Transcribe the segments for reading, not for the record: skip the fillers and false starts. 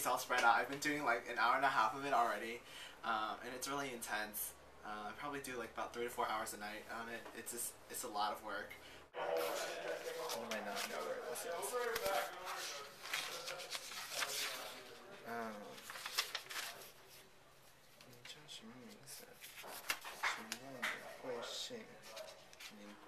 it's all spread out. I've been doing like an hour and a half of it already, and it's really intense. I probably do like about 3 to 4 hours a night on it. It's a lot of work. You might not know where this is.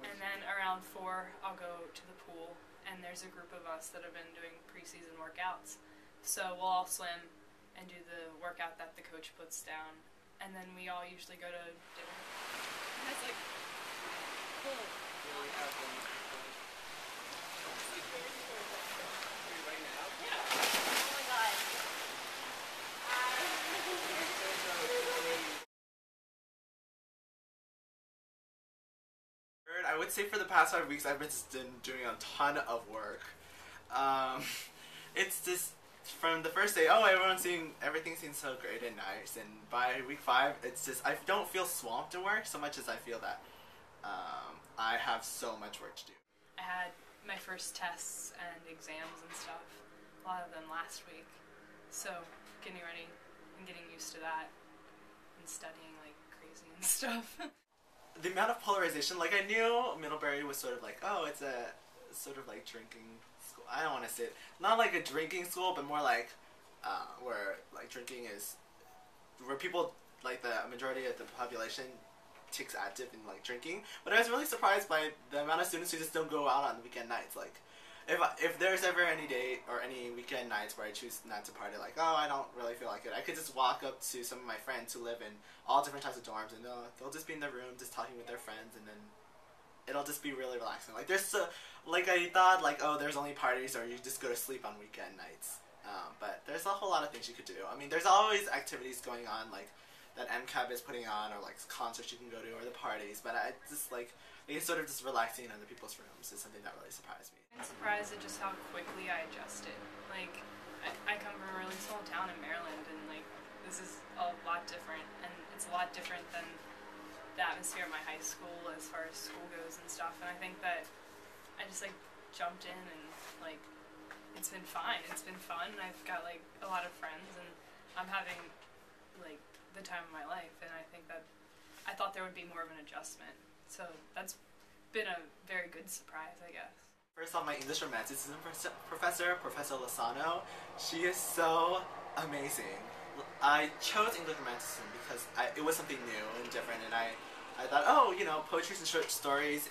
And then around 4, I'll go to the pool, and there's a group of us that have been doing preseason workouts. So we'll all swim and do the workout that the coach puts down, and then we all usually go to dinner. And that's like cool. I would say for the past 5 weeks I've been doing a ton of work. It's just from the first day, everything seems so great and nice, and by week 5 it's just I don't feel swamped in work so much as I feel that I have so much work to do. I had my first tests and exams and stuff, a lot of them last week, so getting ready and getting used to that and studying like crazy and stuff. The amount of polarization, like I knew Middlebury was sort of like, oh, it's a sort of like drinking school. I don't want to say it, not like a drinking school, but more like where like drinking is, where people, like the majority of the population takes active in like drinking. But I was really surprised by the amount of students who just don't go out on weekend nights. Like if there's ever any day or any weekend nights where I choose not to party, like, oh, I don't really feel like it, I could just walk up to some of my friends who live in all different types of dorms, and they'll just be in their room just talking with their friends, and then it'll just be really relaxing. Like there's like I thought like, oh, there's only parties or you just go to sleep on weekend nights, but there's a whole lot of things you could do. I mean, there's always activities going on like that MCAB is putting on, or like concerts you can go to, or the parties, but I just like it's sort of just relaxing in other people's rooms is something that really surprised me. I'm surprised at just how quickly I adjusted. Like, I come from a really small town in Maryland, and like, this is a lot different, and it's a lot different than the atmosphere at my high school as far as school goes and stuff, and I think that I just like jumped in, and like, it's been fine. It's been fun. I've got like a lot of friends, and I'm having like the time of my life, and I think that I thought there would be more of an adjustment. So that's been a very good surprise, I guess. First off, my English Romanticism professor, Professor Lozano, she is so amazing. I chose English Romanticism because it was something new and different, and I thought, oh, you know, poetry and short stories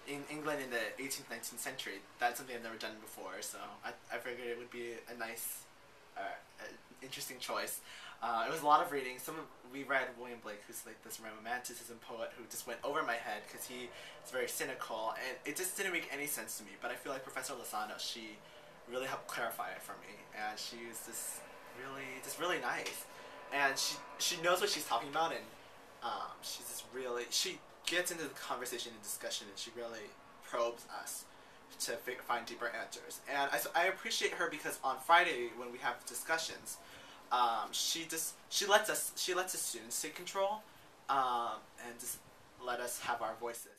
in England in the 18th, 19th century, that's something I've never done before, so I figured it would be a nice, interesting choice. It was a lot of reading. We read William Blake, who's like this romanticism poet who just went over my head because he is very cynical, and it just didn't make any sense to me. But I feel like Professor Lozano, she really helped clarify it for me, and she was just really nice, and she knows what she's talking about, and she gets into the conversation and discussion, and she really probes us to find deeper answers. And I appreciate her because on Friday when we have discussions, she lets us students take control, and just let us have our voices.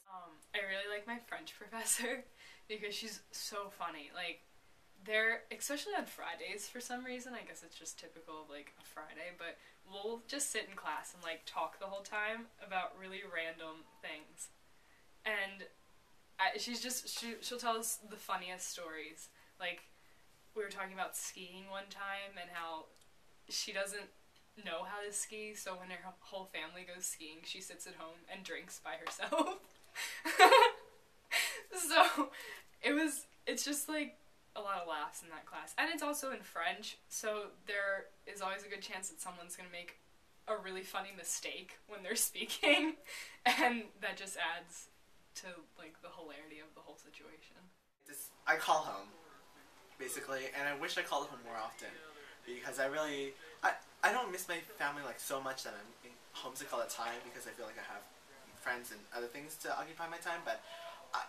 I really like my French professor because she's so funny. Like, especially on Fridays for some reason, I guess it's just typical of like a Friday, but we'll just sit in class and like talk the whole time about really random things. And she'll tell us the funniest stories. Like, we were talking about skiing one time and how she doesn't know how to ski, so when her whole family goes skiing, she sits at home and drinks by herself. So it's just like a lot of laughs in that class, and it's also in French, so there is always a good chance that someone's gonna make a really funny mistake when they're speaking, and that just adds to like the hilarity of the whole situation. I call home, basically, and I wish I called home more often, because I don't miss my family like so much that I'm homesick all the time, because I feel like I have friends and other things to occupy my time, but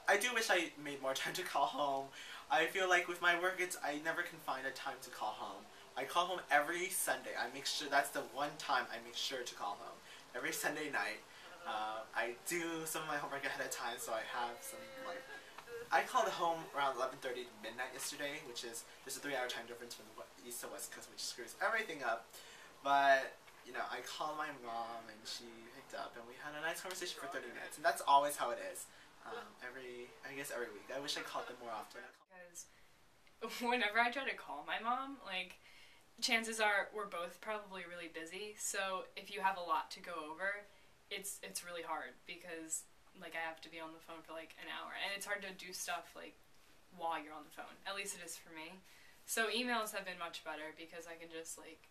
I do wish I made more time to call home. I feel like with my work, I never can find a time to call home. I call home every Sunday. I make sure that's the one time I make sure to call home. Every Sunday night, I do some of my homework ahead of time, so I have some like I called home around 11:30 to midnight yesterday, which is there's a 3-hour time difference from the east to west coast, which screws everything up. But you know, I called my mom and she picked up, and we had a nice conversation for 30 minutes, and that's always how it is. I guess every week. I wish I called them more often. Because whenever I try to call my mom, like, chances are we're both probably really busy. So if you have a lot to go over, it's really hard because like I have to be on the phone for like an hour, and it's hard to do stuff like while you're on the phone. At least it is for me. So emails have been much better because I can just like,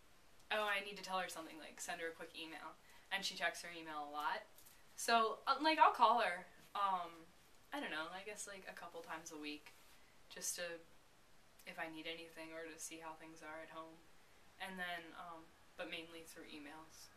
oh, I need to tell her something, like send her a quick email, and she checks her email a lot. So like I'll call her. I don't know. I guess like a couple times a week, just to if I need anything or to see how things are at home, and then but mainly through emails.